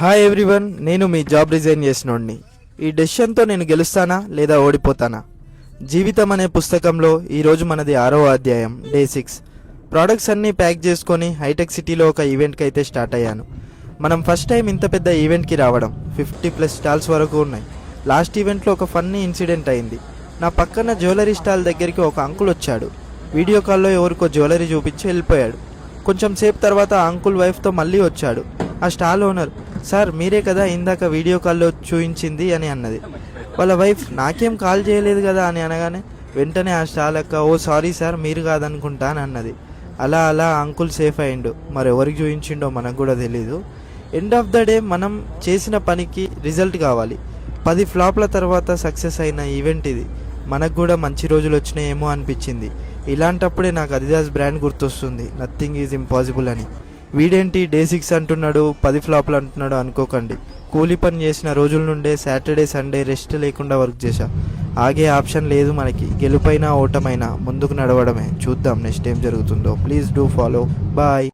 Hi everyone, నేను మీ job resign చేసినోడిని. ఈ డెసిషన్తో నేను గెలుస్తానా లేదా ఓడిపోతానా? జీవితం అనే పుస్తకంలో ఈరోజు మనది 6వ అధ్యాయం, డే 6. ప్రోడక్ట్స్ అన్నీ ప్యాక్ చేసుకొని హైటెక్ సిటీలో ఒక ఈవెంట్కి అయితే స్టార్ట్ అయ్యాను. మనం ఫస్ట్ టైం ఇంత పెద్ద ఈవెంట్కి రావడం. 50+ స్టాల్స్ వరకు ఉన్నాయి. లాస్ట్ ఈవెంట్లో ఒక ఫన్నీ ఇన్సిడెంట్ అయింది. నా పక్కన జ్యువెలరీ స్టాల్ దగ్గరికి ఒక అంకుల్ వచ్చాడు. వీడియో కాల్లో ఎవరికో జ్యువెలరీ చూపించి వెళ్ళిపోయాడు. కొంచెం సేపు తర్వాత ఆ అంకుల్ వైఫ్తో మళ్ళీ వచ్చాడు. ఆ స్టాల్ ఓనర్, సార్ మీరే కదా ఇందాక వీడియో కాల్లో చూయించింది అని అన్నది. వాళ్ళ వైఫ్, నాకేం కాల్ చేయలేదు కదా అని అనగానే వెంటనే ఆ స్టాల్ అక్క, ఓ సారీ సార్ మీరు కాదనుకుంటా అని అన్నది. అలా అలా అంకుల్ సేఫ్ అయిండు. మరి ఎవరికి చూయించిండో మనకు కూడా తెలీదు. ఎండ్ ఆఫ్ ద డే మనం చేసిన పనికి రిజల్ట్ కావాలి. 10 ఫ్లాప్ల తర్వాత సక్సెస్ అయిన ఈవెంట్ ఇది. మనకు కూడా మంచి రోజులు వచ్చినాయేమో అనిపించింది. ఇలాంటప్పుడే నాకు అడిదాస్ బ్రాండ్ గుర్తొస్తుంది, నథింగ్ ఈజ్ ఇంపాసిబుల్ అని. వీడేంటి డే 6 అంటున్నాడు, 10 ఫ్లాప్లు అంటున్నాడు అనుకోకండి. కూలీ పని చేసిన రోజుల నుండే సాటర్డే సండే రెస్ట్ లేకుండా వర్క్ చేశా. ఆగే ఆప్షన్ లేదు మనకి. గెలుపైనా ఓటమైనా ముందుకు నడవడమే. చూద్దాం నెక్స్ట్ ఏం జరుగుతుందో. Please do follow. బాయ్.